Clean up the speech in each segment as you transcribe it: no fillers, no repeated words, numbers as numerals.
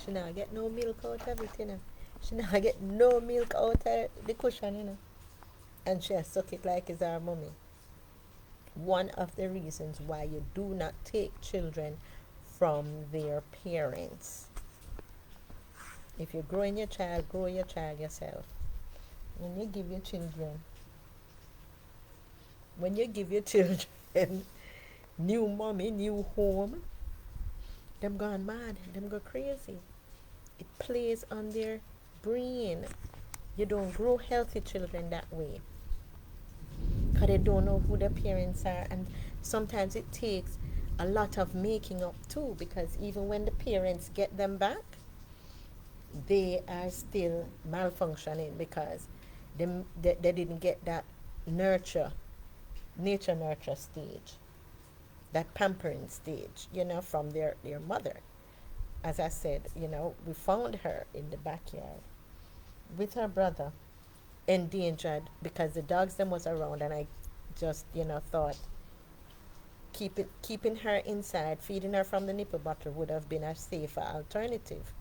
She not get no milk out of it, She not get no milk out of the cushion, And she suck it like it's her mommy. One of the reasons why you do not take children from their parents. If you're growing your child, grow your child yourself. When you give your children, when you give your children new mommy, new home, them gone mad, them go crazy. It plays on their brain. You don't grow healthy children that way. Because they don't know who their parents are. And sometimes it takes a lot of making up too, because even when the parents get them back, they are still malfunctioning because they didn't get that nature nurture stage, that pampering stage, from their mother. As I said, we found her in the backyard with her brother, endangered because the dogs them was around, and I just thought keeping her inside, feeding her from the nipple bottle would have been a safer alternative,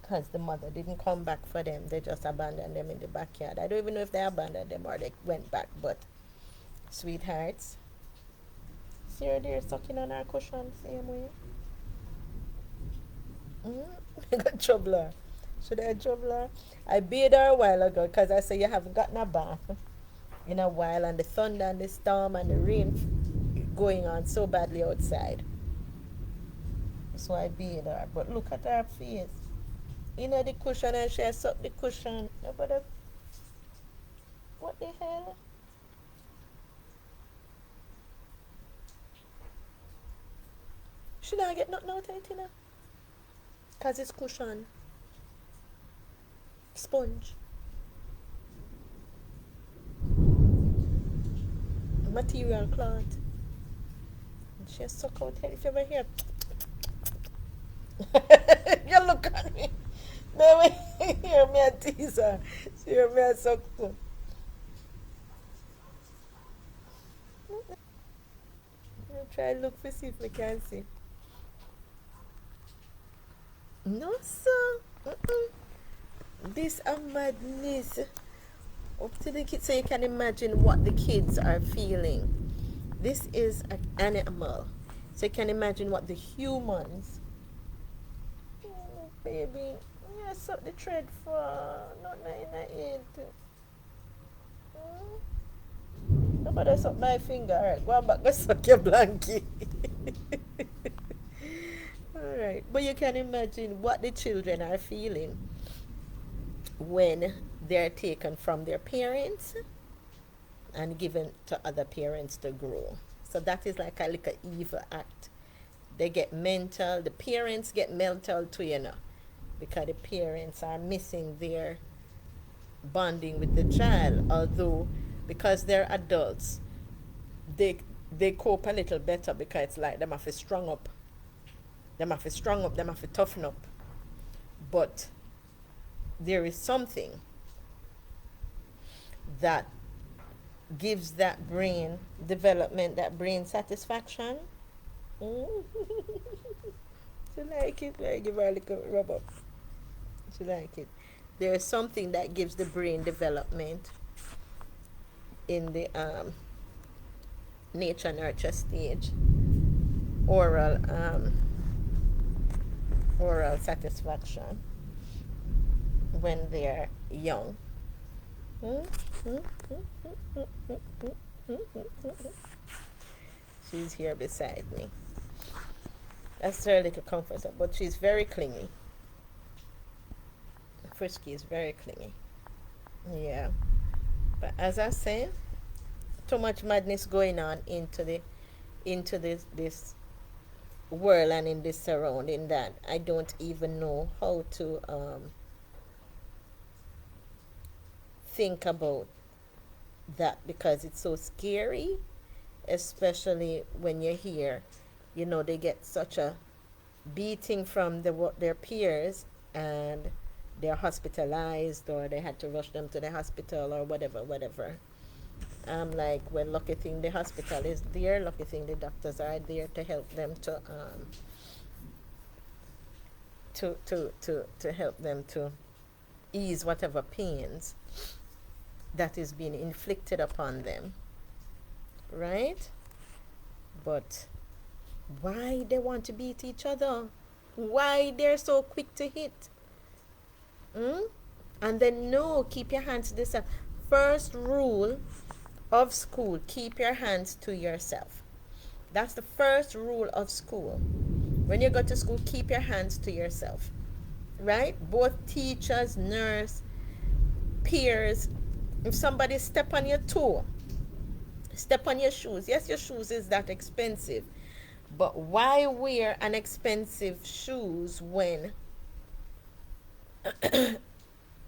because the mother didn't come back for them. They just abandoned them in the backyard. I don't even know if they abandoned them or they went back, but sweethearts, see her there sucking on our cushion same way. I got trouble her. Should I trouble her? I bathed her a while ago because I said you haven't gotten a bath in a while, and the thunder and the storm and the rain going on so badly outside. So I bathed her. But look at her face. The cushion, and she sucked the cushion. Nobody, what the hell? She not get nothing out of it, Because it's cushion. Sponge. Material cloth. And she suck out her. If you ever hear, you look at me. No, hear me a teaser. She hear me a suck too. I'll try to look for see if we can see. No, sir. This a madness. Up to the kids, so you can imagine what the kids are feeling. This is an animal, so you can imagine what the humans. Oh, baby, yeah, suck the thread for not in the head. Nobody suck my finger. Alright, go on back, go suck your blankie. Alright, but you can imagine what the children are feeling when they're taken from their parents and given to other parents to grow. So that is like a little evil act. They get mental, the parents get mental too, because the parents are missing their bonding with the child, although because they're adults, they cope a little better, because it's like them have to strong up. Them have to toughen up. But there is something that gives that brain development, that brain satisfaction. She like it. I give her a little rub up. She like it. There is something that gives the brain development in the nature nurture stage. Oral satisfaction when they're young. She's here beside me. That's her little comforter, but she's very clingy. Frisky is very clingy. Yeah. But as I say, too much madness going on into this world and in this surrounding that I don't even know how to think about that, because it's so scary, especially when you hear, they get such a beating from their peers, and they're hospitalized, or they had to rush them to the hospital, or whatever. I'm like, well, lucky thing the hospital is there, lucky thing the doctors are there to help them to to help them to ease whatever pains that is being inflicted upon them, right? But why they want to beat each other? Why they're so quick to hit? Mm? And then no, keep your hands to yourself. First rule of school, keep your hands to yourself. That's the first rule of school. When you go to school, keep your hands to yourself. Right? Both teachers, nurse, peers. If somebody step on your toe, step on your shoes. Yes, your shoes is that expensive. But why wear an expensive shoes when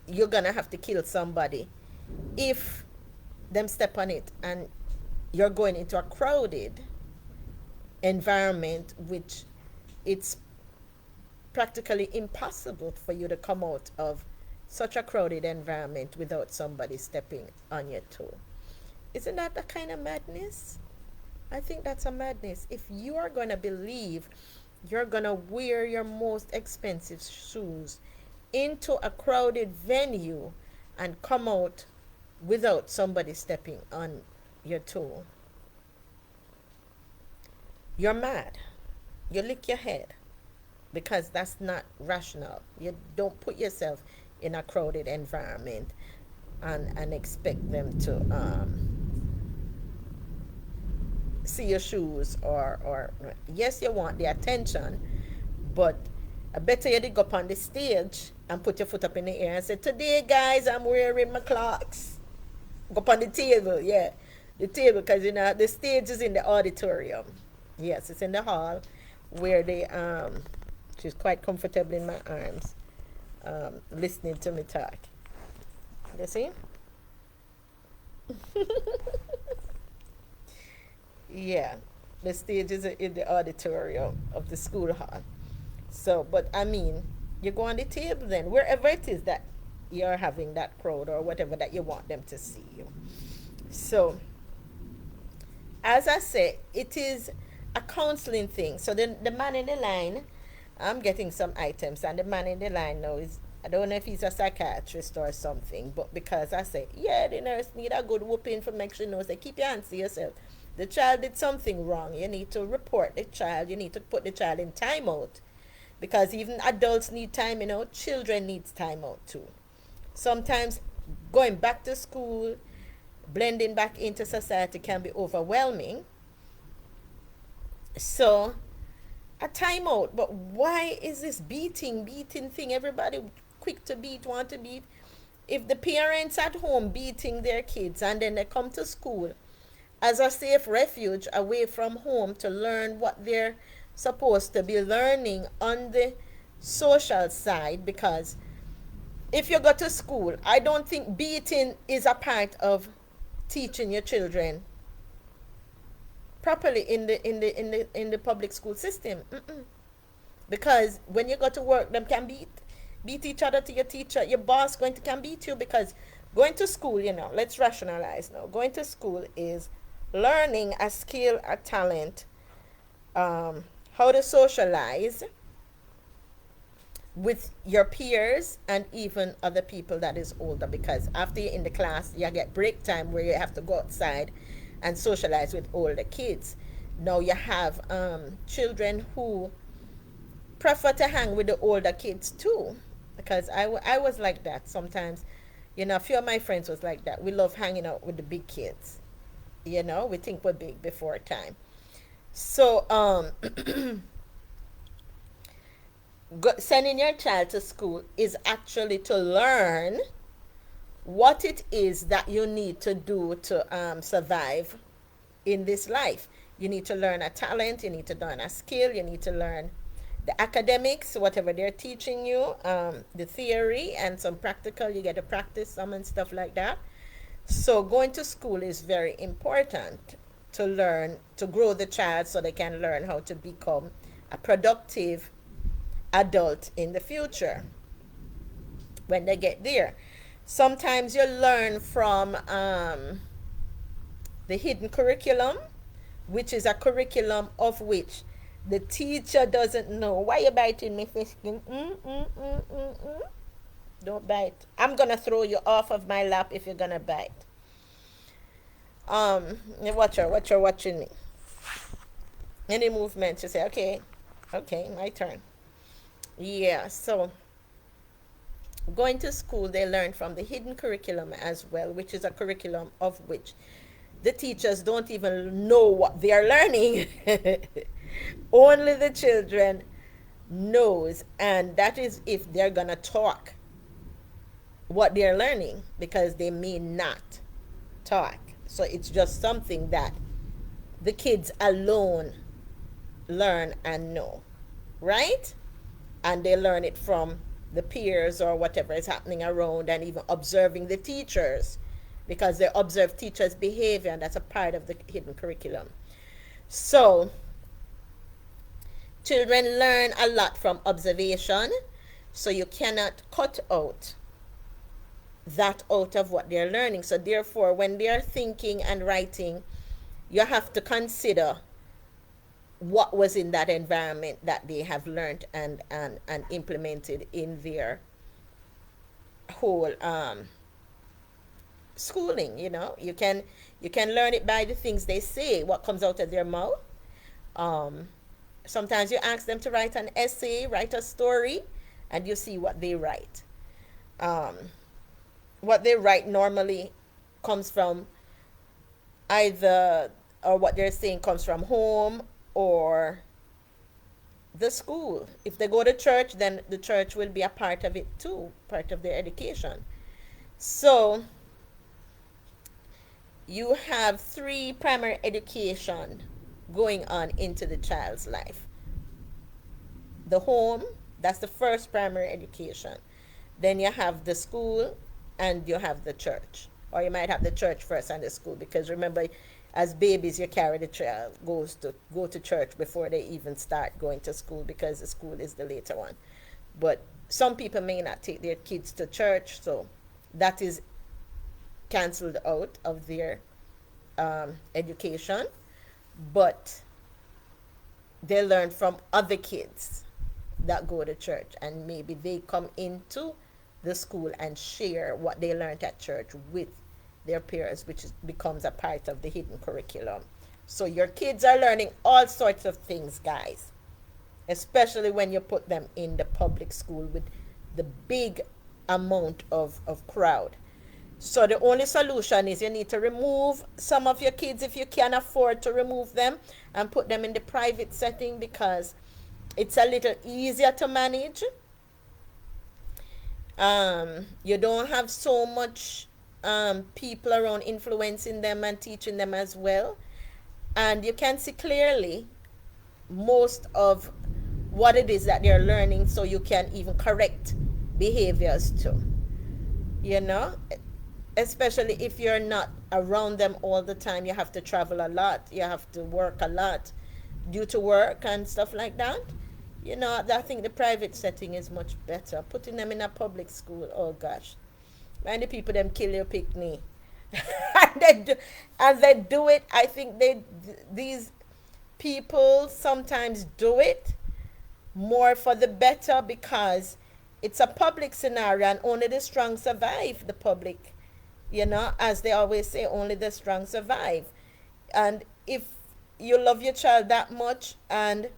you're gonna have to kill somebody if them step on it, and you're going into a crowded environment which it's practically impossible for you to come out of such a crowded environment without somebody stepping on your toe. Isn't that a kind of madness? I think that's a madness. If you are going to believe you're going to wear your most expensive shoes into a crowded venue and come out without somebody stepping on your toe, you're mad. You lick your head, because that's not rational. You don't put yourself in a crowded environment and expect them to see your shoes, or yes, you want the attention, but I better you did go up on the stage and put your foot up in the air and say, today guys, I'm wearing my clocks. Go up on the table, yeah. The table, because you know the stage is in the auditorium. Yes, it's in the hall where they she's quite comfortable in my arms, listening to me talk. You see? Yeah, the stage is in the auditorium of the school hall. So, but I mean, you go on the table then, wherever it is that you're having that crowd or whatever that you want them to see you. So, as I say, it is a counseling thing. So the man in the line, I'm getting some items, and the man in the line now is, I don't know if he's a psychiatrist or something, but because I say, yeah, the nurse need a good whooping for make sure you know, say, keep your hands to yourself. The child did something wrong. You need to report the child. You need to put the child in timeout. Because even adults need time, you know, children need timeout too. Sometimes going back to school, blending back into society can be overwhelming. So a timeout. But why is this beating thing? Everybody quick to beat, want to beat. If the parents at home beating their kids and then they come to school as a safe refuge away from home to learn what they're supposed to be learning on the social side, because if you go to school, I don't think beating is a part of teaching your children properly in the public school system. Because when you go to work, them can beat each other to your teacher. Your boss can beat you, because going to school, you know, let's rationalize now. Going to school is learning a skill, a talent, how to socialize with your peers and even other people that is older, because after you're in the class, you get break time where you have to go outside and socialize with older kids. Now you have children who prefer to hang with the older kids too, because I was like that sometimes. You know, a few of my friends was like that. We love hanging out with the big kids. You know, we think we're big before time. So sending your child to school is actually to learn what it is that you need to do to survive in this life. You need to learn a talent, you need to learn a skill, you need to learn the academics, whatever they're teaching you, the theory and some practical, you get to practice some and stuff like that. So going to school is very important to learn, to grow the child so they can learn how to become a productive adult in the future when they get there. Sometimes you learn from the hidden curriculum, which is a curriculum of which The teacher doesn't know. Why you biting me, Fiskin? Don't bite. I'm gonna throw you off of my lap if you're gonna bite. Watch her watching me. Any movement, you say, okay, okay, my turn. Yeah, so going to school, they learn from the hidden curriculum as well, which is a curriculum of which the teachers don't even know what they are learning. Only the children knows, and that is if they're gonna talk what they're learning, because they may not talk. So it's just something that the kids alone learn and know, right? And they learn it from the peers or whatever is happening around, and even observing the teachers, because they observe teachers' behavior, and that's a part of the hidden curriculum. So children learn a lot from observation, so you cannot cut out that out of what they're learning. So therefore, when they're thinking and writing, you have to consider what was in that environment that they have learned and implemented in their whole schooling. You can learn it by the things they say, what comes out of their mouth. um, Sometimes you ask them to write an essay, write a story, and you see what they write. um, what they write normally comes from either, or what they're saying comes from home or the school. If they go to church, then the church will be a part of it too, part of their education. So you have three primary education going on into the child's life. The home, that's the first primary education. Then you have the school, and you have the church. Or you might have the church first and the school, because remember, as babies, you carry the child go to church before they even start going to school, because the school is the later one. But some people may not take their kids to church, so that is cancelled out of their education. But they learn from other kids that go to church, and maybe they come into the school and share what they learned at church with their peers, which becomes a part of the hidden curriculum. So your kids are learning all sorts of things, guys, especially when you put them in the public school with the big amount of crowd. So the only solution is you need to remove some of your kids, if you can afford to remove them, and put them in the private setting, because it's a little easier to manage. You don't have so much people around influencing them and teaching them as well. And you can see clearly most of what it is that they're learning, so you can even correct behaviors too. You know, especially if you're not around them all the time. You have to travel a lot, you have to work a lot due to work and stuff like that. I think the private setting is much better. Putting them in a public school, oh gosh, and the people them kill your picnic. And they do it. I think these people sometimes do it more for the better, because it's a public scenario, and only the strong survive the public. As they always say, only the strong survive. And if you love your child that much, and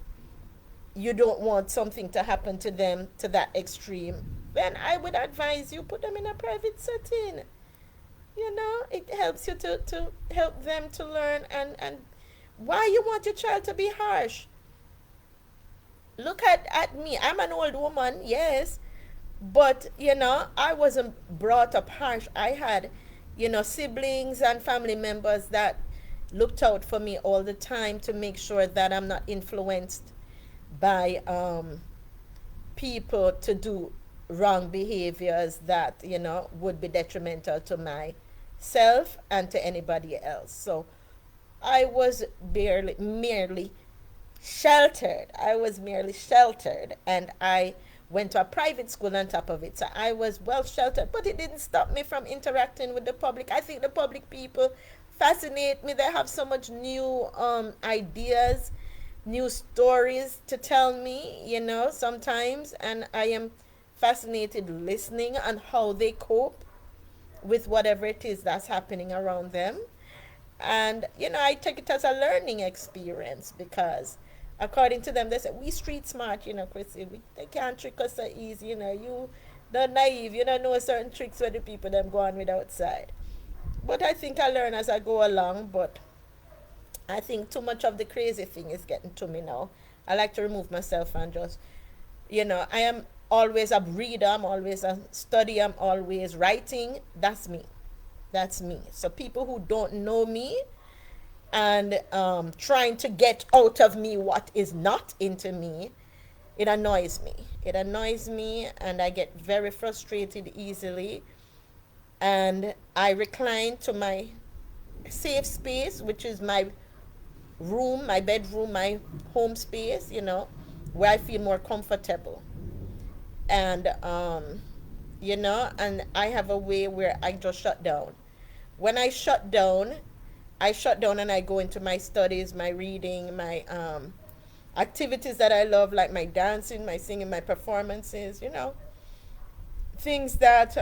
you don't want something to happen to them to that extreme, then I would advise you put them in a private setting. It helps you to help them to learn. And why you want your child to be harsh? Look at me. I'm an old woman, yes, but I wasn't brought up harsh. I had siblings and family members that looked out for me all the time to make sure that I'm not influenced by people to do wrong behaviors that would be detrimental to myself and to anybody else. So I was merely sheltered. I was merely sheltered, and I went to a private school on top of it. So I was well sheltered, but it didn't stop me from interacting with the public. I think the public people fascinate me. They have so much new ideas. new stories to tell me, sometimes, and I am fascinated listening on how they cope with whatever it is that's happening around them. And, I take it as a learning experience because, according to them, they say, we street smart, Chrissy. They can't trick us so easy, You not naive, you don't know certain tricks where the people them go on with outside. But I think I learn as I go along, but I think too much of the crazy thing is getting to me now. I like to remove myself and just, I am always a reader, I'm always a study, I'm always writing. That's me. That's me. So people who don't know me and trying to get out of me what is not into me, it annoys me. It annoys me, and I get very frustrated easily. And I recline to my safe space, which is my room, my bedroom, my home space, where I feel more comfortable. And, and I have a way where I just shut down. When I shut down and I go into my studies, my reading, my activities that I love, like my dancing, my singing, my performances, things that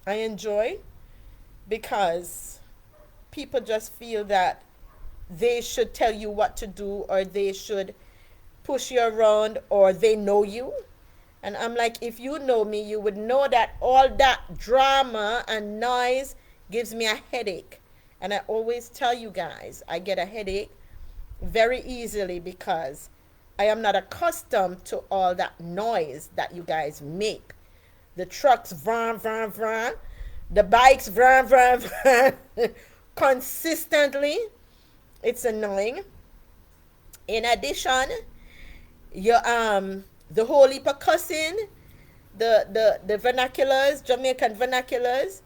I enjoy, because people just feel that they should tell you what to do, or they should push you around, or they know you. And I'm like, if you know me, you would know that all that drama and noise gives me a headache. And I always tell you guys, I get a headache very easily because I am not accustomed to all that noise that you guys make. The trucks, vroom, vroom, vroom. The bikes, vroom, vroom, vroom. Consistently. It's annoying. In addition, you the whole heap of cussing, the vernaculars, Jamaican vernaculars,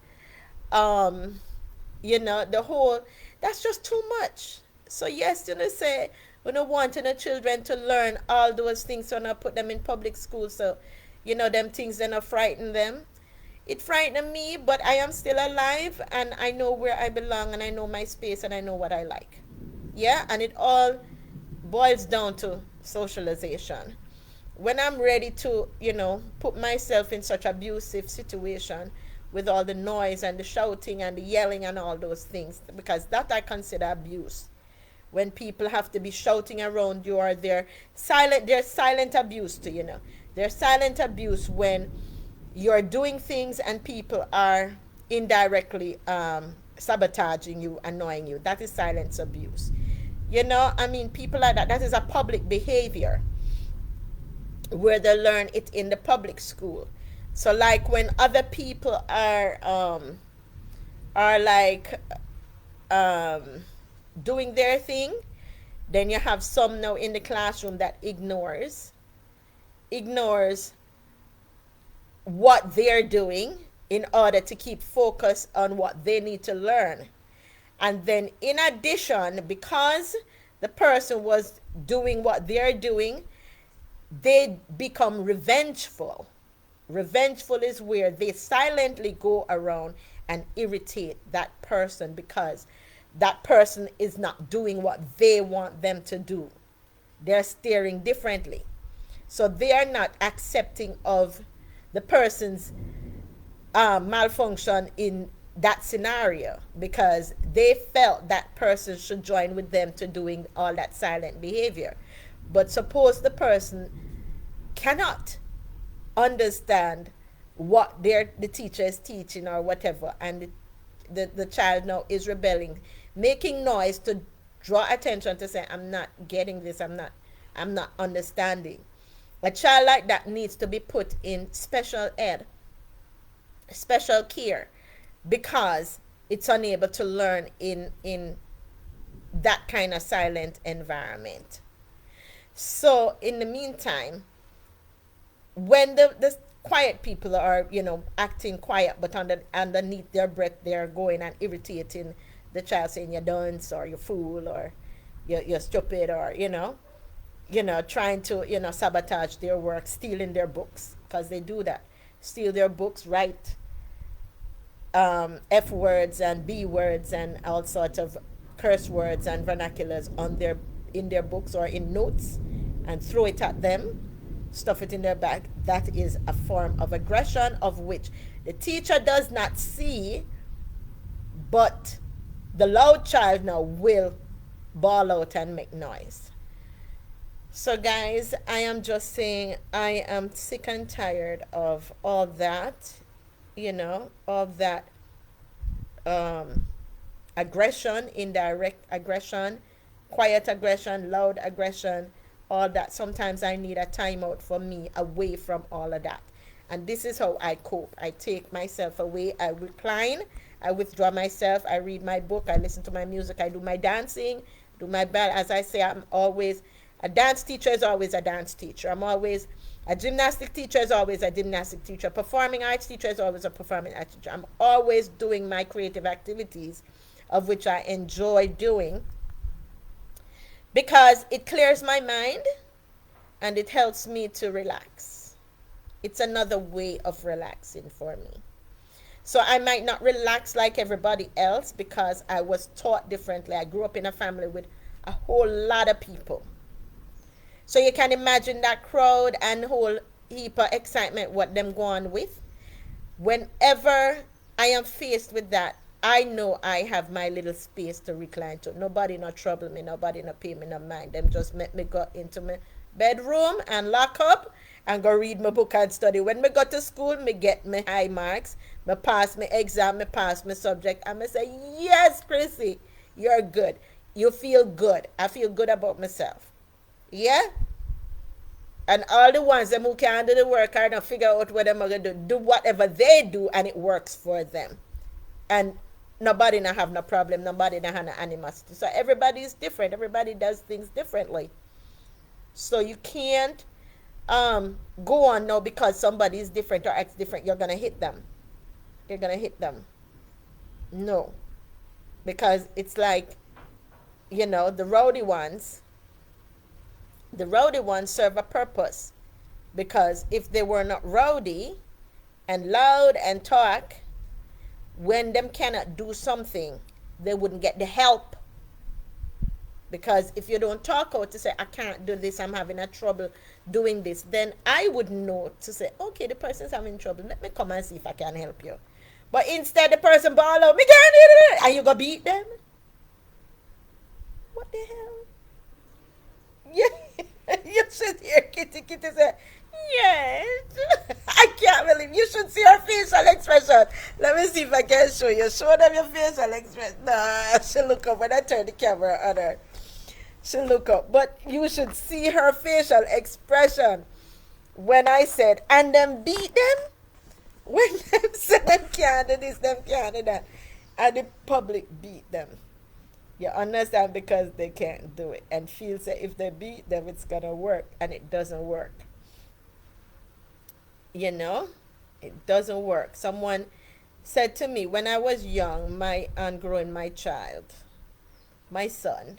the whole, that's just too much. So yes, say we don't want the children to learn all those things, so not put them in public school, so them things then not frighten them. It frightened me, but I am still alive, and I know where I belong, and I know my space, and I know what I like. Yeah, and it all boils down to socialization. When I'm ready to, put myself in such abusive situation with all the noise and the shouting and the yelling and all those things, because that I consider abuse. When people have to be shouting around you, or there's silent abuse too, There's silent abuse when you're doing things and people are indirectly sabotaging you, annoying you. That is silent abuse. People like that is a public behavior where they learn it in the public school. So like when other people are like doing their thing, then you have some now in the classroom that ignores what they're doing in order to keep focus on what they need to learn. And then in addition, because the person was doing what they're doing, they become revengeful. Revengeful is where they silently go around and irritate that person because that person is not doing what they want them to do. They're steering differently. So they are not accepting of the person's malfunction in that scenario, because they felt that person should join with them to doing all that silent behavior. But suppose the person cannot understand what the teacher is teaching or whatever, and the child now is rebelling, making noise to draw attention, to say, I'm not getting this, I'm not understanding. A child like that needs to be put in special ed, special care, because it's unable to learn in that kind of silent environment. So in the meantime, when the quiet people are, acting quiet, but underneath their breath, they're going and irritating the child, saying you're dunce, or you're fool, or you're stupid, or, trying to, sabotage their work, stealing their books, because they do that. Steal their books, write F words and B words and all sorts of curse words and vernaculars on their in their books or in notes and throw it at them, stuff it in their bag, that is a form of aggression of which the teacher does not see, but the loud child now will bawl out and make noise. So, guys, I am just saying I am sick and tired of all that, of that um, aggression, indirect aggression, quiet aggression, loud aggression, all that. Sometimes I need a timeout for me away from all of that. And this is how I cope. I take myself away, I recline, I withdraw myself, I read my book, I listen to my music, I do my dancing, do my ball. As I say, I'm always a dance teacher is always a dance teacher. I'm always a gymnastic teacher is always a gymnastic teacher. Performing arts teacher is always a performing arts teacher. I'm always doing my creative activities, of which I enjoy doing, because it clears my mind and it helps me to relax. It's another way of relaxing for me. So I might not relax like everybody else because I was taught differently. I grew up in a family with a whole lot of people. So you can imagine that crowd and whole heap of excitement what them go on with. Whenever I am faced with that, I know I have my little space to recline to. Nobody no trouble me, nobody no pay me no mind. Them just make me go into my bedroom and lock up and go read my book and study. When me go to school, me get me high marks, me pass my exam, me pass my subject, and me say, yes, Chrissy, you're good. You feel good. I feel good about myself. Yeah? And all the ones them who can't do the work are not figure out what they're going to do whatever they do, and it works for them. And nobody not have no problem, nobody not have no animosity. So everybody is different. Everybody does things differently. So you can't go on now because somebody is different or acts different. You're going to hit them. You're going to hit them. No. Because it's like, the rowdy ones serve a purpose, because if they were not rowdy and loud and talk, when them cannot do something, they wouldn't get the help. Because if you don't talk out to say, I can't do this, I'm having a trouble doing this, then I would know to say, okay, the person's having trouble, let me come and see if I can help you. But instead the person bawl out, me can't do it, and you go beat them. What the hell? Yeah, you should hear Kitty say, yes. I can't believe you should see her facial expression. Let me see if I can show you. Show them your facial expression. Nah, she look up when I turn the camera on her. She look up. But you should see her facial expression when I said, and them beat them. When them said them can't do this, them can't do that. And the public beat them. You understand? Because they can't do it. And feel say if they beat them, it's going to work. And it doesn't work. It doesn't work. Someone said to me when I was young, my growing my child, my son,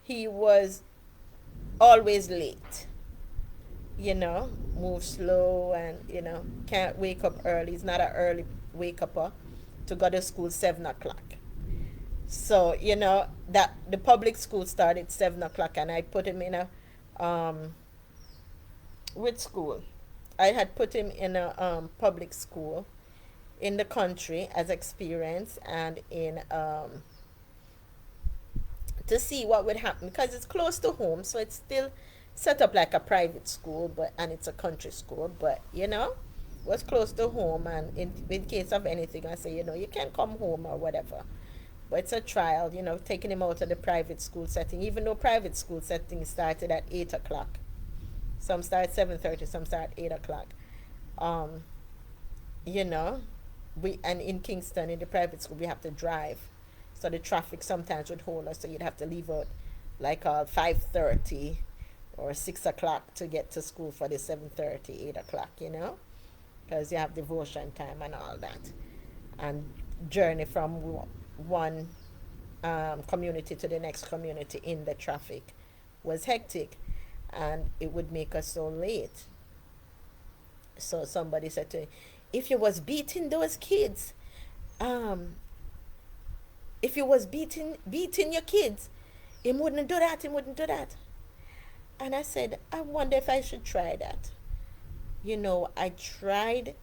he was always late. Move slow and, can't wake up early. He's not an early wake upper to go to school 7 o'clock. So, that the public school started 7 o'clock, and I put him in a, which school? I had put him in a public school in the country as experience, and in, to see what would happen, because it's close to home, so it's still set up like a private school, and it's a country school, but, was close to home, and in case of anything, I say, you can come home or whatever. But it's a trial, taking him out of the private school setting, even though private school setting started at 8 o'clock. Some start at 7:30, some start at 8 o'clock. And in Kingston, in the private school, we have to drive. So the traffic sometimes would hold us, so you'd have to leave out like 5:30 or 6 o'clock to get to school for the 7:30, 8 o'clock, because you have devotion time and all that. And journey from one community to the next community in the traffic was hectic, and it would make us so late. So somebody said to me, if you was beating those kids, if you was beating your kids, He wouldn't do that. He wouldn't do that. And I said, I wonder if I should try that. I tried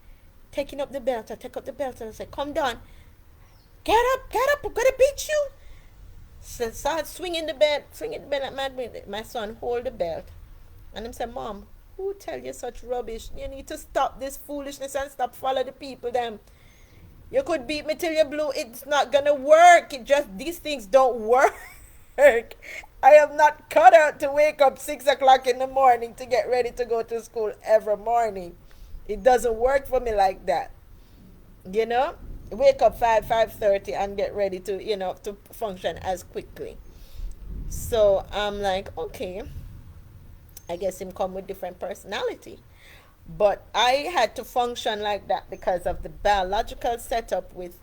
taking up the belt. I take up the belt and I said, come down. Get up, I'm gonna beat you. So start swinging the belt at my son, hold the belt. And I said, Mom, who tell you such rubbish? You need to stop this foolishness and stop follow the people them. You could beat me till you're blue. It's not gonna work. These things don't work. I am not cut out to wake up 6 o'clock in the morning to get ready to go to school every morning. It doesn't work for me like that. You know? Wake up 5:30 and get ready to function as quickly. So I'm like, okay, I guess him come with different personality. But I had to function like that because of the biological setup with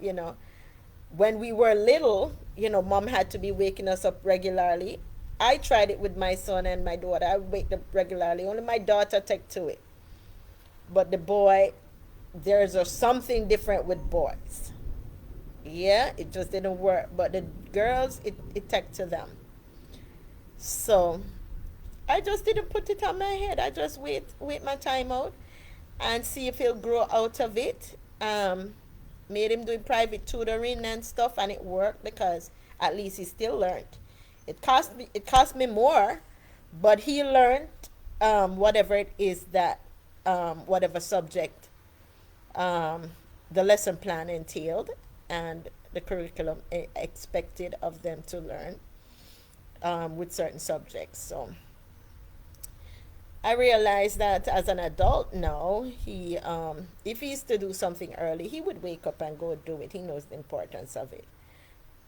when we were little, mom had to be waking us up regularly. I tried it with my son and my daughter. I would wake them regularly. Only my daughter took to it. But the boy, there's something different with boys. Yeah, it just didn't work. But the girls, it took to them. So I just didn't put it on my head. I just wait my time out and see if he'll grow out of it. Made him do private tutoring and stuff, and it worked because at least he still learned. It cost me more, but he learned whatever it is that whatever subject the lesson plan entailed and the curriculum expected of them to learn with certain subjects. So I realized that as an adult now, if he used to do something early, he would wake up and go do it. He knows the importance of it.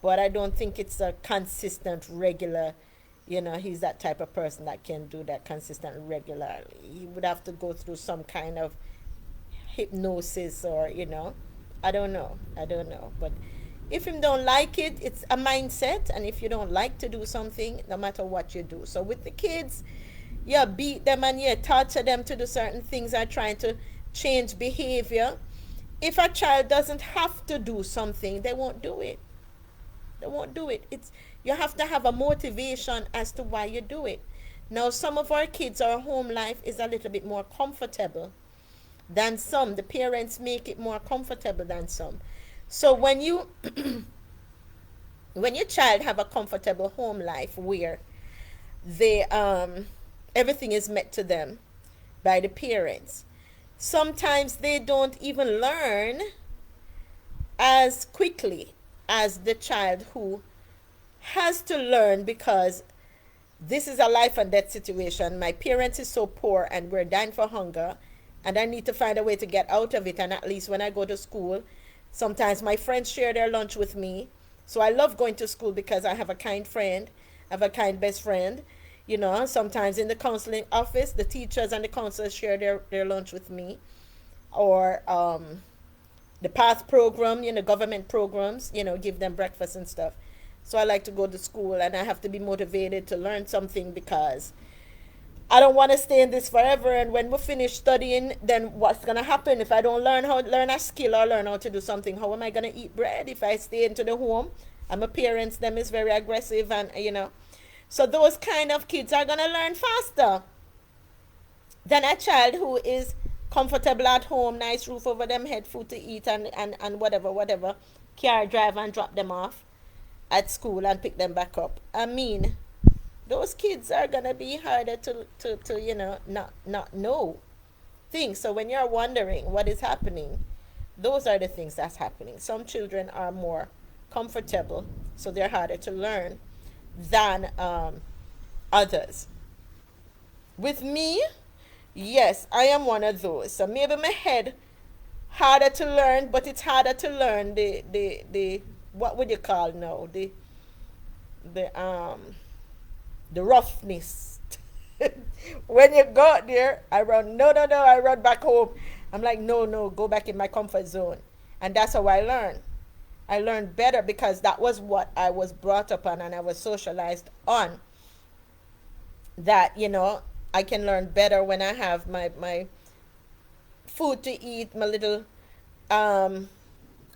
But I don't think it's a consistent, regular, he's that type of person that can do that consistent, regularly. He would have to go through some kind of hypnosis or, I don't know. I don't know. But if him don't like it, it's a mindset. And if you don't like to do something, no matter what you do. So with the kids, yeah, beat them and yeah, torture them to do certain things are trying to change behavior. If a child doesn't have to do something, they won't do it. They won't do it. You have to have a motivation as to why you do it. Now, some of our kids, our home life is a little bit more comfortable than some. The parents make it more comfortable than some. So when your child have a comfortable home life where they everything is met to them by the parents, sometimes they don't even learn as quickly as the child who has to learn because this is a life and death situation. My parents is so poor and we're dying for hunger and I need to find a way to get out of it. And at least when I go to school, sometimes my friends share their lunch with me. So I love going to school because I have a kind friend, I have a kind best friend. Sometimes in the counseling office, the teachers and the counselors share their lunch with me. Or the PATH program, government programs, give them breakfast and stuff. So I like to go to school and I have to be motivated to learn something because I don't want to stay in this forever. And when we finish studying, then what's going to happen if I don't learn a skill or learn how to do something? How am I going to eat bread if I stay into the home? And my parents, them is very aggressive and. So those kind of kids are going to learn faster than a child who is comfortable at home, nice roof over them head, food to eat and whatever, car drive and drop them off at school and pick them back up. I mean, those kids are going to be harder to not know things. So when you're wondering what is happening, those are the things that's happening. Some children are more comfortable, so they're harder to learn than others. With me, yes, I am one of those. So maybe my head harder to learn, but it's harder to learn the what would you call now the roughness. When you go there, I run I run back home. I'm like no, go back in my comfort zone, and that's how I learn. I learned better because that was what I was brought up on and I was socialized on. That, I can learn better when I have my food to eat, my little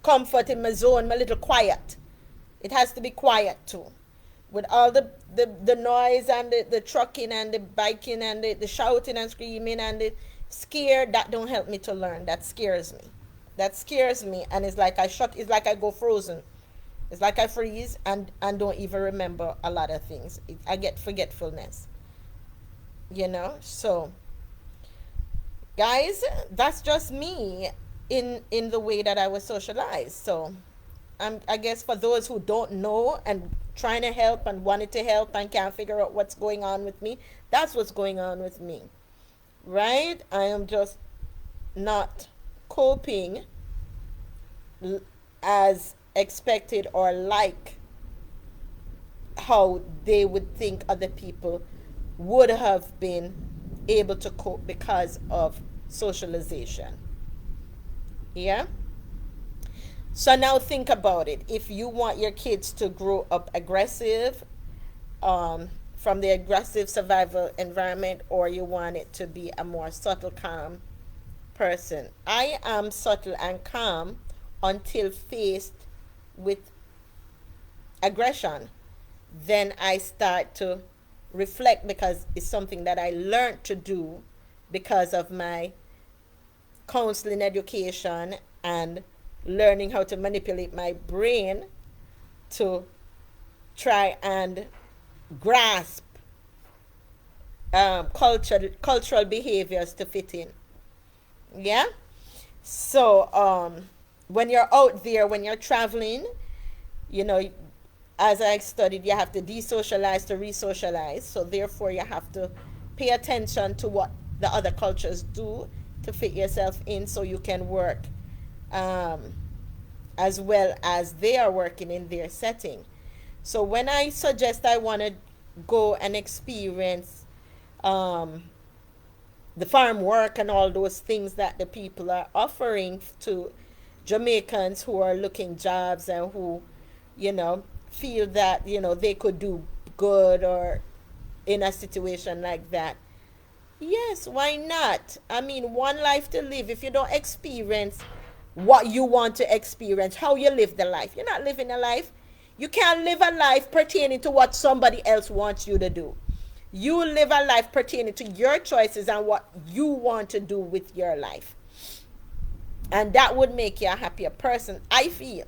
comfort in my zone, my little quiet. It has to be quiet too. with all the noise and the trucking and the biking and the shouting and screaming and the scare, that don't help me to learn. That scares me. That scares me, and it's like I shut. It's like I go frozen. It's like I freeze and don't even remember a lot of things. I get forgetfulness. So guys, that's just me in the way that I was socialized. So I guess for those who don't know and trying to help and wanted to help and can't figure out what's going on with me, that's what's going on with me, right? I am just not coping as expected or like how they would think other people would have been able to cope because of socialization. Yeah? So now think about it. If you want your kids to grow up aggressive, from the aggressive survival environment, or you want it to be a more subtle, calm person. I am subtle and calm until faced with aggression. Then I start to reflect, because it's something that I learned to do because of my counseling education and learning how to manipulate my brain to try and grasp cultural behaviors to fit in. Yeah. So when you're out there, when you're traveling, you know, as I studied, you have to desocialize to resocialize. So therefore, you have to pay attention to what the other cultures do to fit yourself in, so you can work um, as well as they are working in their setting. So when I suggest I want to go and experience um, the farm work and all those things that the people are offering to Jamaicans who are looking jobs and who, feel that, they could do good or in a situation like that. Yes, why not? I mean, one life to live. If you don't experience what you want to experience, how you live the life, you're not living a life. You can't live a life pertaining to what somebody else wants you to do. You live a life pertaining to your choices and what you want to do with your life. And that would make you a happier person, I feel.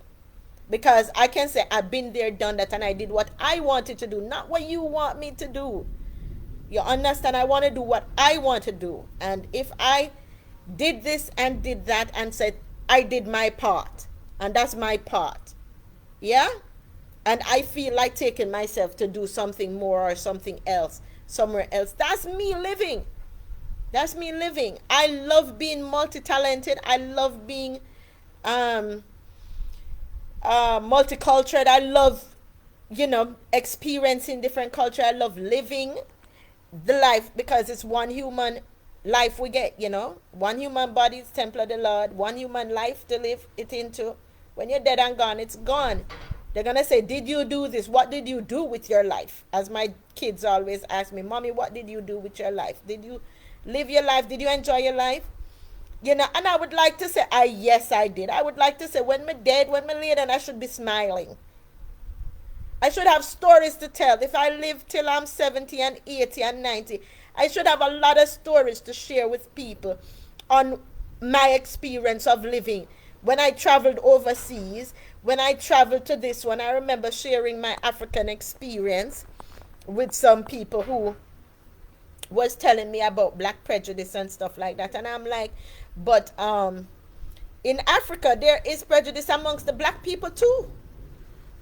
Because I can say I've been there, done that, and I did what I wanted to do, not what you want me to do. You understand? I want to do what I want to do. And if I did this and did that and said, I did my part, and that's my part. Yeah? And I feel like taking myself to do something more or something else somewhere else. That's me living. That's me living. I love being multi-talented. I love being multicultural. I love, experiencing different culture. I love living the life, because it's one human life we get, one human body is temple of the Lord, one human life to live it into. When you're dead and gone, it's gone. They're gonna say, did you do this? What did you do with your life? As my kids always ask me, Mommy, what did you do with your life? Did you live your life? Did you enjoy your life? And I would like to say, yes, I did. I would like to say, when me dead, when me laid, and I should be smiling. I should have stories to tell. If I live till I'm 70 and 80 and 90, I should have a lot of stories to share with people on my experience of living. When I traveled overseas, when I traveled to this one, I remember sharing my African experience with some people who was telling me about black prejudice and stuff like that. And I'm like, but in Africa, there is prejudice amongst the black people too.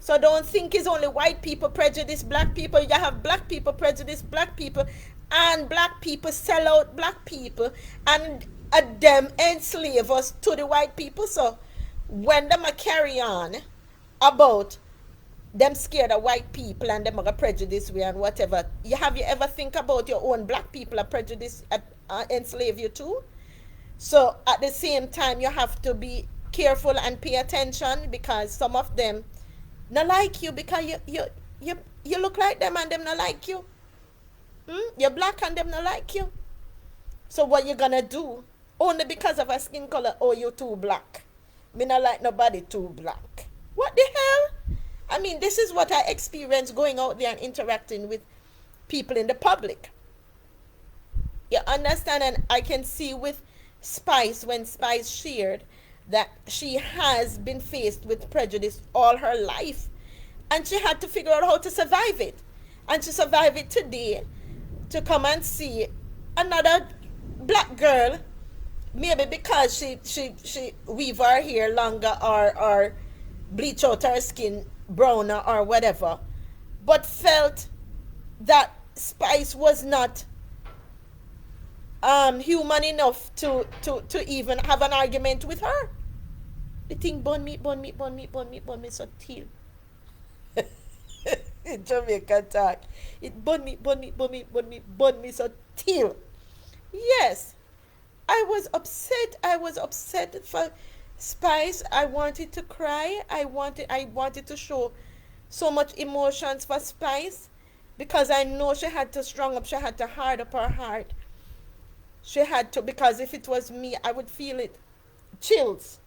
So don't think it's only white people prejudice black people. You have black people prejudice black people, and black people sell out black people, and them enslave us to the white people. So when them a carry on about them scared of white people and them are prejudice we and whatever, you ever think about your own black people are prejudice enslave you too? So at the same time, you have to be careful and pay attention, because some of them not like you because you look like them and them not like you. You're black and them not like you. So what you gonna do? Only because of a skin color, oh, you too black. Me not like nobody too black. What the hell? I mean, this is what I experienced going out there and interacting with people in the public. You understand? And I can see with Spice, when Spice shared that she has been faced with prejudice all her life, and she had to figure out how to survive it. And she survived it today to come and see another black girl, maybe because she weave her hair longer, or bleach out her skin browner or whatever, but felt that Spice was not human enough to even have an argument with her. The thing bun me so till. In Jamaican talk. It bun me so till. Yes. I was upset. I was upset for Spice. I wanted to cry. I wanted to show so much emotions for Spice, because I know she had to strong up, she had to hard up her heart. She had to, because if it was me, I would feel it. Chills.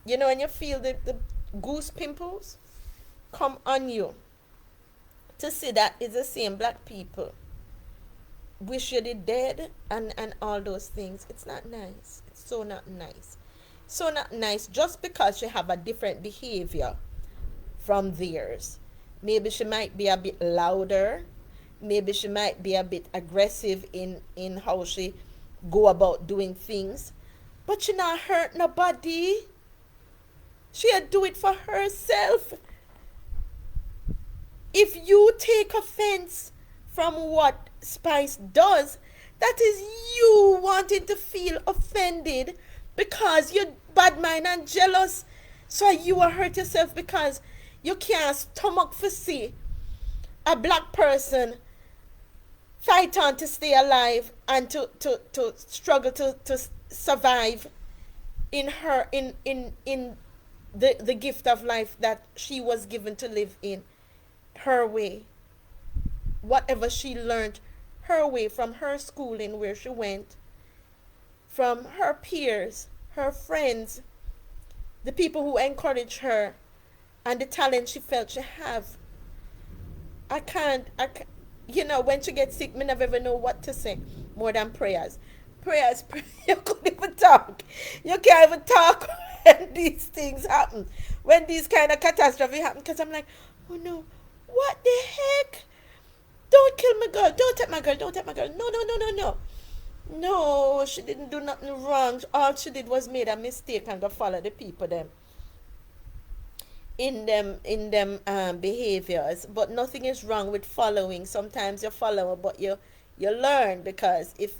You know, when you feel the goose pimples come on you. To see that it's the same black people. Wish you did dead and all those things. It's not nice. It's so not nice. So not nice just because she have a different behavior from theirs. Maybe she might be a bit louder. Maybe she might be a bit aggressive in how she go about doing things. But she not hurt nobody. She'll do it for herself. If you take offense from what Spice does, that is you wanting to feel offended because you're bad mind and jealous. So you will hurt yourself because you can't stomach for see a black person fight on to stay alive and to struggle to survive in her in the gift of life that she was given to live in her way. Whatever she learned her way from her schooling, where she went, from her peers, her friends, the people who encouraged her, and the talent she felt she have. I can't, you know, when she gets sick, me never ever know what to say more than prayers. Prayers, you couldn't even talk. You can't even talk when these things happen. When these kind of catastrophe happen, because I'm like, oh no, what the heck? Don't kill my girl. Don't take my girl. Don't take my girl. No, no, no, no, no. No, she didn't do nothing wrong. All she did was made a mistake and go follow the people them in them behaviors. But nothing is wrong with following. Sometimes you follow, but you learn, because if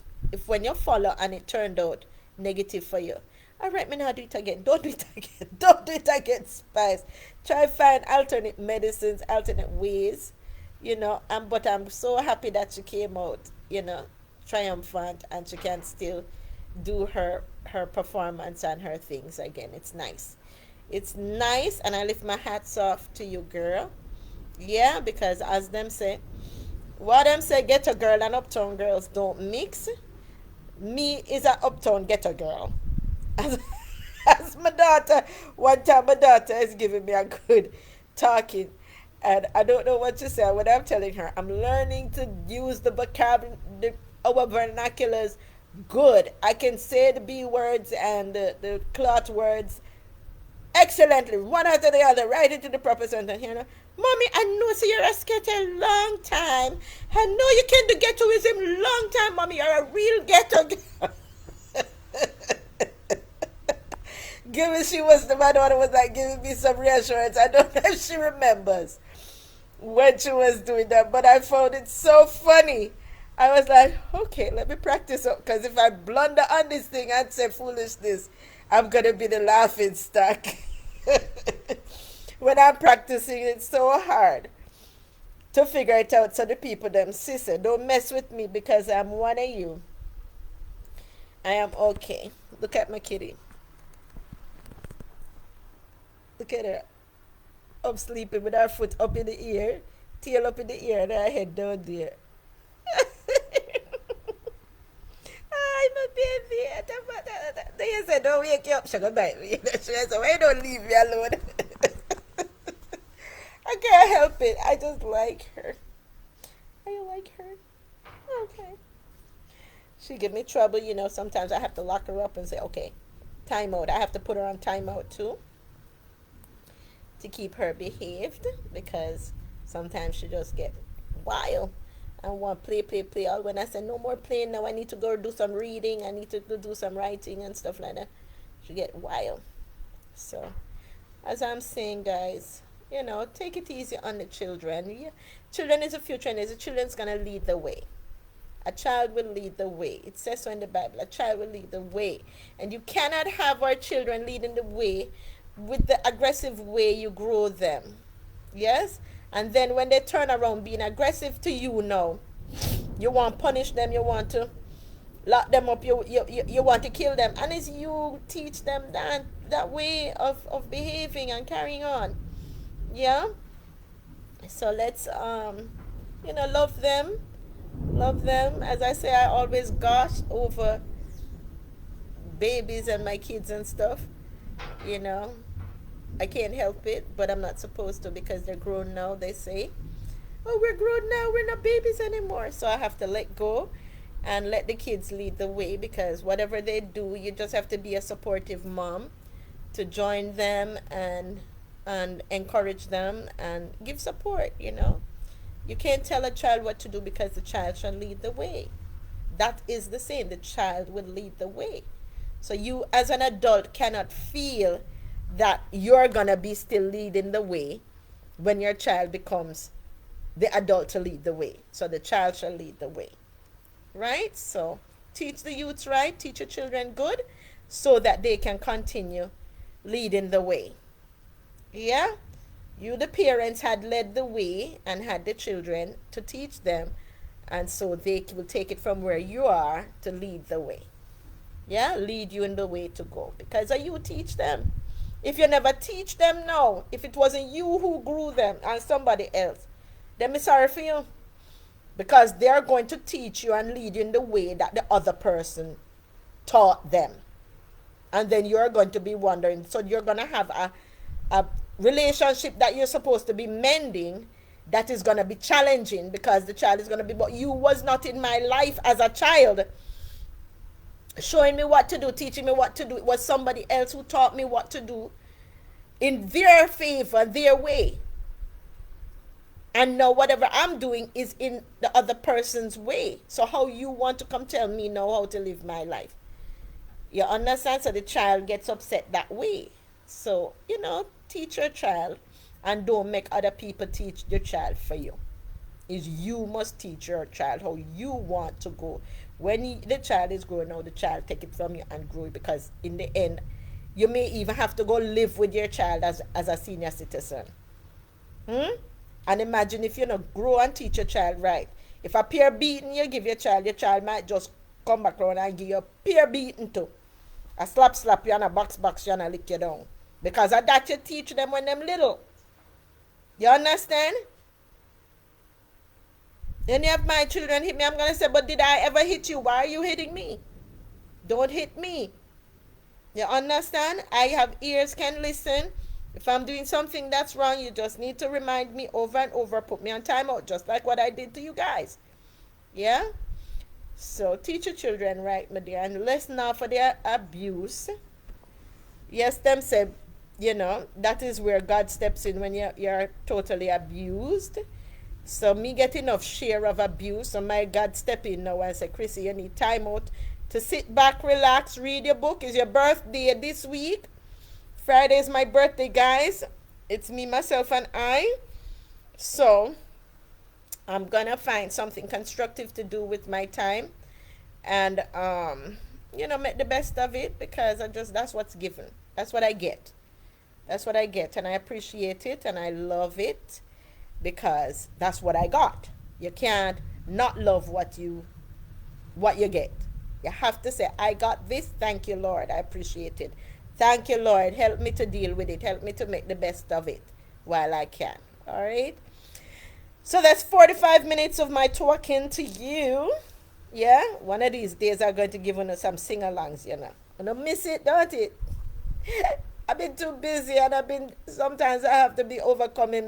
when you follow and it turned out negative for you, all right, me not do it again. Don't do it again. Don't do it again, Spice. Try find alternate medicines, alternate ways, you know. But I'm so happy that she came out, you know, triumphant, and she can still do her performance and her things again. It's nice. It's nice, and I lift my hats off to you, girl. Yeah, because as them say, what them say, ghetto girl and uptown girls don't mix. Me is a uptown ghetto girl. As my daughter, one time my daughter is giving me a good talking, and I don't know what to say. When I'm telling her, I'm learning to use the vocabulary, our vernaculars good. I can say the B words and the cloth words excellently, one after the other, right into the proper sentence. You know, Mommy, I know, so you're a skater a long time. I know you can do ghettoism long time, Mommy. You're a real ghetto girl. She was the man who was like giving me some reassurance. I don't know if she remembers when she was doing that, but I found it so funny. I was like, okay, let me practice up, because if I blunder on this thing and say foolishness, I'm going to be the laughing stock. When I'm practicing, it's so hard to figure it out. So the people, them, sister, don't mess with me, because I'm one of you. I am okay. Look at my kitty. Look at her. I'm sleeping with her foot up in the ear, tail up in the ear, and her head down there. Hi, my baby. They said, don't wake you up. She go bite me. She said, why don't leave me alone? I can't help it. I just like her. I like her. Okay. She give me trouble, you know. Sometimes I have to lock her up and say, okay, timeout. I have to put her on timeout too to keep her behaved because sometimes she just get wild and want play, play, play. All when I say no more playing now, I need to go do some reading. I need to do some writing and stuff like that. She get wild. So, as I'm saying, guys, you know, take it easy on the children. Yeah. Children is the future, and the children's gonna lead the way. A child will lead the way. It says so in the Bible. A child will lead the way. And you cannot have our children leading the way with the aggressive way you grow them. Yes? And then when they turn around being aggressive to you now, you want to punish them, you want to lock them up, you want to kill them. And it's you teach them that way of behaving and carrying on. Yeah? So let's love them. Love them. As I say, I always gush over babies and my kids and stuff. You know, I can't help it, but I'm not supposed to because they're grown now, they say. Oh, we're grown now, we're not babies anymore. So I have to let go and let the kids lead the way because whatever they do, you just have to be a supportive mom to join them and encourage them and give support, you know. You can't tell a child what to do because the child shall lead the way. That is the same. The child will lead the way. So you as an adult cannot feel that you're going to be still leading the way when your child becomes the adult to lead the way. So the child shall lead the way. Right? So teach the youths right, teach your children good so that they can continue leading the way. Yeah? You, the parents, had led the way and had the children to teach them. And so they will take it from where you are to lead the way. Yeah? Lead you in the way to go. Because you teach them. If you never teach them now, if it wasn't you who grew them and somebody else, then I'm sorry for you. Because they're going to teach you and lead you in the way that the other person taught them. And then you're going to be wondering. So you're going to have a relationship that you're supposed to be mending that is going to be challenging because the child is going to be, but you was not in my life as a child showing me what to do, teaching me what to do. It was somebody else who taught me what to do in their favor, their way. And now whatever I'm doing is in the other person's way. So how you want to come tell me now how to live my life? You understand? So the child gets upset that way. So, you know, teach your child and don't make other people teach your child for you. Is you must teach your child how you want to go. When the child is growing now, the child take it from you and grow it because in the end, you may even have to go live with your child as a senior citizen. And imagine if you not grow and teach your child right. If a peer beating you give your child might just come back around and give you a peer beating too. A slap you and a box you and a lick you down. Because of that you teach them when them little. You understand? Any of my children hit me, I'm going to say, but did I ever hit you? Why are you hitting me? Don't hit me. You understand? I have ears, can listen. If I'm doing something that's wrong, you just need to remind me over and over. Put me on timeout, just like what I did to you guys. Yeah? So teach your children right, my dear. And listen now for their abuse. Yes, them say, you know, that is where God steps in when you're totally abused. So me get enough share of abuse. So my God step in now and say, Chrissy, you need time out to sit back, relax, read your book. It's your birthday this week. Friday is my birthday, guys. It's me, myself, and I. So I'm going to find something constructive to do with my time. And, you know, make the best of it because that's what's given. That's what I get. That's what I get. And I appreciate it and I love it because that's what I got. You can't not love what you get. You have to say, I got this. Thank you, Lord. I appreciate it. Thank you, Lord. Help me to deal with it. Help me to make the best of it while I can. All right. So that's 45 minutes of my talking to you. Yeah. One of these days I'm going to give you some sing-alongs, you know. And I miss it, don't it? I've been too busy and sometimes I have to be overcoming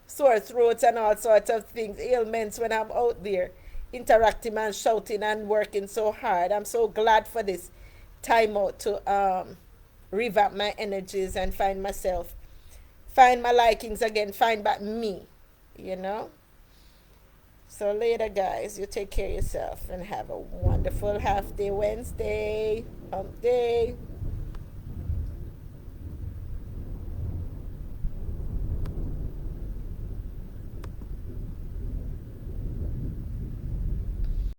sore throats and all sorts of things, ailments when I'm out there interacting and shouting and working so hard. I'm so glad for this time out to revamp my energies and find myself, find my likings again, find back me, you know? So later, guys, you take care of yourself and have a wonderful half day Wednesday, hump day.